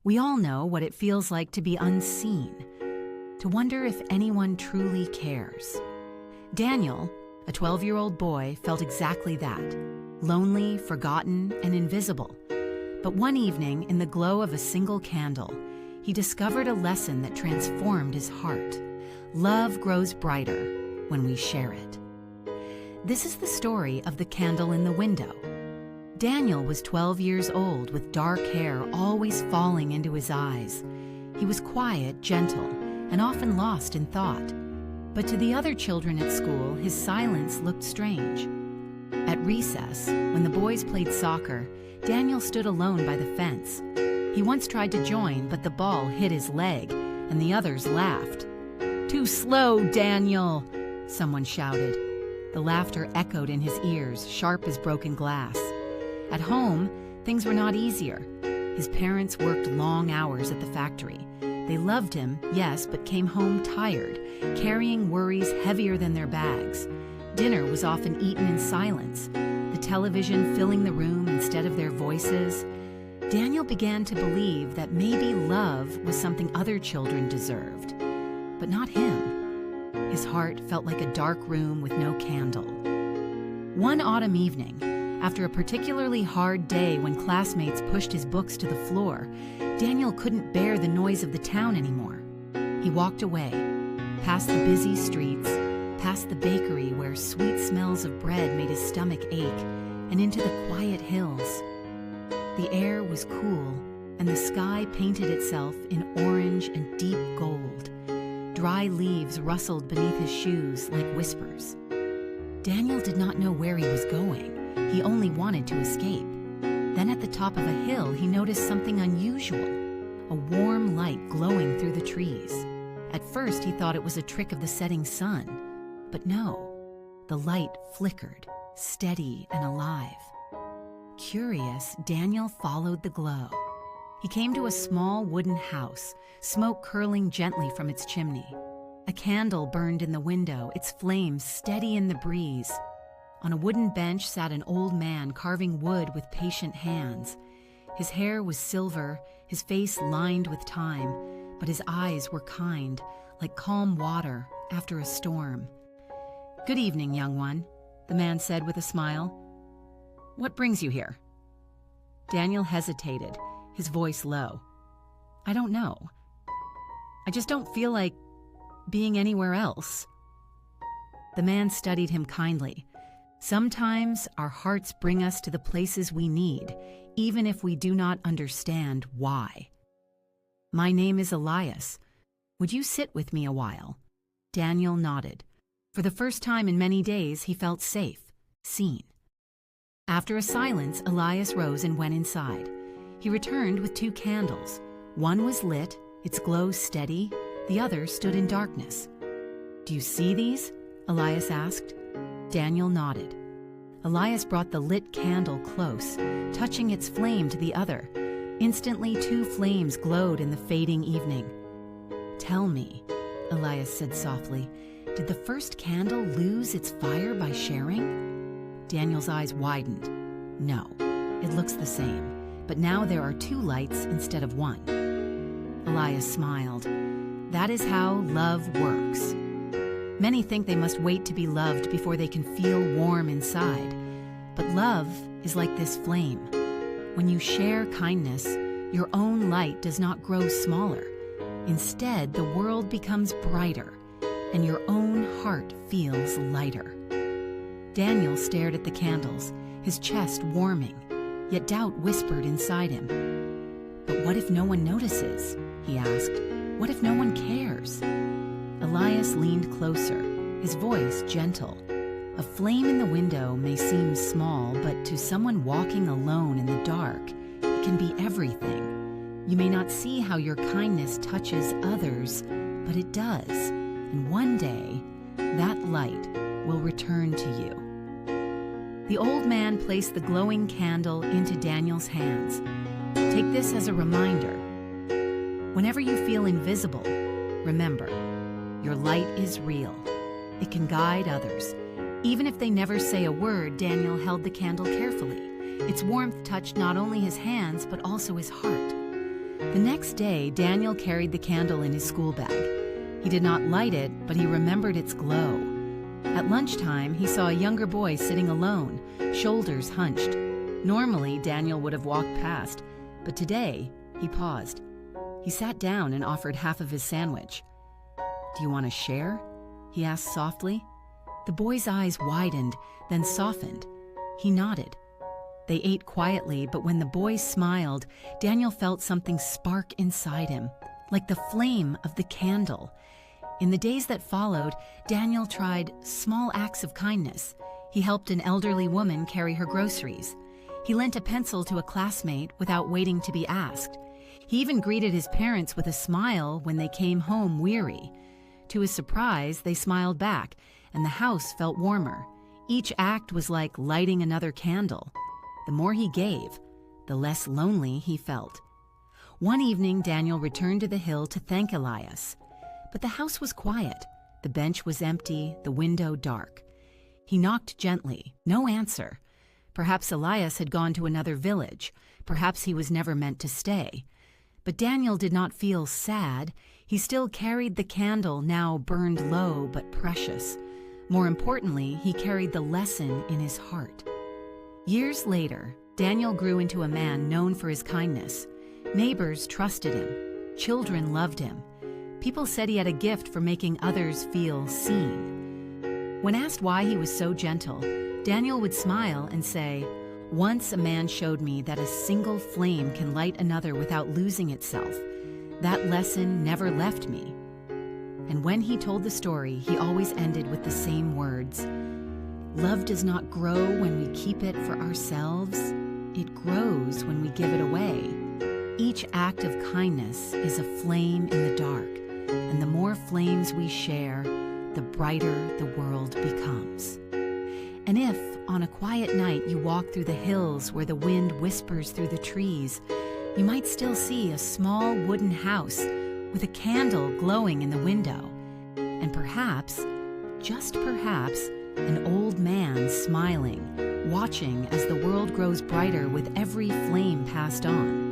We all know what it feels like to be unseen, to wonder if anyone truly cares. Daniel, a 12-year-old boy, felt exactly that, lonely, forgotten, and invisible. But one evening, in the glow of a single candle, he discovered a lesson that transformed his heart. Love grows brighter when we share it. This is the story of the candle in the window. Daniel was 12 years old with dark hair always falling into his eyes. He was quiet, gentle, and often lost in thought. But to the other children at school, his silence looked strange. At recess, when the boys played soccer, Daniel stood alone by the fence. He once tried to join, but the ball hit his leg, and the others laughed. "Too slow, Daniel!" someone shouted. The laughter echoed in his ears, sharp as broken glass. At home, things were not easier. His parents worked long hours at the factory. They loved him, yes, but came home tired, carrying worries heavier than their bags. Dinner was often eaten in silence, the television filling the room instead of their voices. Daniel began to believe that maybe love was something other children deserved, but not him. His heart felt like a dark room with no candle. One autumn evening, after a particularly hard day when classmates pushed his books to the floor, Daniel couldn't bear the noise of the town anymore. He walked away, past the busy streets, past the bakery where sweet smells of bread made his stomach ache, and into the quiet hills. The air was cool, and the sky painted itself in orange and deep gold. Dry leaves rustled beneath his shoes like whispers. Daniel did not know where he was going. He only wanted to escape. Then at the top of a hill, he noticed something unusual, a warm light glowing through the trees. At first, he thought it was a trick of the setting sun, but no, the light flickered, steady and alive. Curious, Daniel followed the glow. He came to a small wooden house, smoke curling gently from its chimney. A candle burned in the window, its flames steady in the breeze. On a wooden bench sat an old man carving wood with patient hands. His hair was silver, his face lined with time, but his eyes were kind, like calm water after a storm. "Good evening, young one," the man said with a smile. "What brings you here?" Daniel hesitated, his voice low. "I don't know. I just don't feel like being anywhere else." The man studied him kindly. Sometimes our hearts bring us to the places we need, even if we do not understand why. "My name is Elias. Would you sit with me a while?" Daniel nodded. For the first time in many days, he felt safe, seen. After a silence, Elias rose and went inside. He returned with 2 candles. One was lit, its glow steady. The other stood in darkness. "Do you see these?" Elias asked. Daniel nodded. Elias brought the lit candle close, touching its flame to the other. Instantly, 2 flames glowed in the fading evening. "Tell me," Elias said softly, "did the first candle lose its fire by sharing?" Daniel's eyes widened. "No, it looks the same, but now there are 2 lights instead of 1. Elias smiled. "That is how love works. Many think they must wait to be loved before they can feel warm inside. But love is like this flame. When you share kindness, your own light does not grow smaller. Instead, the world becomes brighter, and your own heart feels lighter." Daniel stared at the candles, his chest warming, yet doubt whispered inside him. "But what if no one notices?" he asked. "What if no one cares?" Elias leaned closer, his voice gentle. A flame in the window may seem small, but to someone walking alone in the dark, it can be everything. You may not see how your kindness touches others, but it does. And one day, that light will return to you. The old man placed the glowing candle into Daniel's hands. "Take this as a reminder. Whenever you feel invisible, remember, your light is real. It can guide others." Even if they never say a word, Daniel held the candle carefully. Its warmth touched not only his hands, but also his heart. The next day, Daniel carried the candle in his school bag. He did not light it, but he remembered its glow. At lunchtime, he saw a younger boy sitting alone, shoulders hunched. Normally, Daniel would have walked past, but today, he paused. He sat down and offered half of his sandwich. "Do you want to share?" he asked softly. The boy's eyes widened, then softened. He nodded. They ate quietly, but when the boy smiled, Daniel felt something spark inside him, like the flame of the candle. In the days that followed, Daniel tried small acts of kindness. He helped an elderly woman carry her groceries. He lent a pencil to a classmate without waiting to be asked. He even greeted his parents with a smile when they came home weary. To his surprise, they smiled back, and the house felt warmer. Each act was like lighting another candle. The more he gave, the less lonely he felt. One evening, Daniel returned to the hill to thank Elias. But the house was quiet. The bench was empty, the window dark. He knocked gently. No answer. Perhaps Elias had gone to another village. Perhaps he was never meant to stay. But Daniel did not feel sad. He still carried the candle, now burned low but precious. More importantly, he carried the lesson in his heart. Years later, Daniel grew into a man known for his kindness. Neighbors trusted him. Children loved him. People said he had a gift for making others feel seen. When asked why he was so gentle, Daniel would smile and say, "Once a man showed me that a single flame can light another without losing itself. That lesson never left me." And when he told the story, he always ended with the same words. "Love does not grow when we keep it for ourselves. It grows when we give it away." Each act of kindness is a flame in the dark, and the more flames we share, the brighter the world becomes. And if, on a quiet night, you walk through the hills where the wind whispers through the trees, you might still see a small wooden house with a candle glowing in the window, and perhaps, just perhaps, an old man smiling, watching as the world grows brighter with every flame passed on.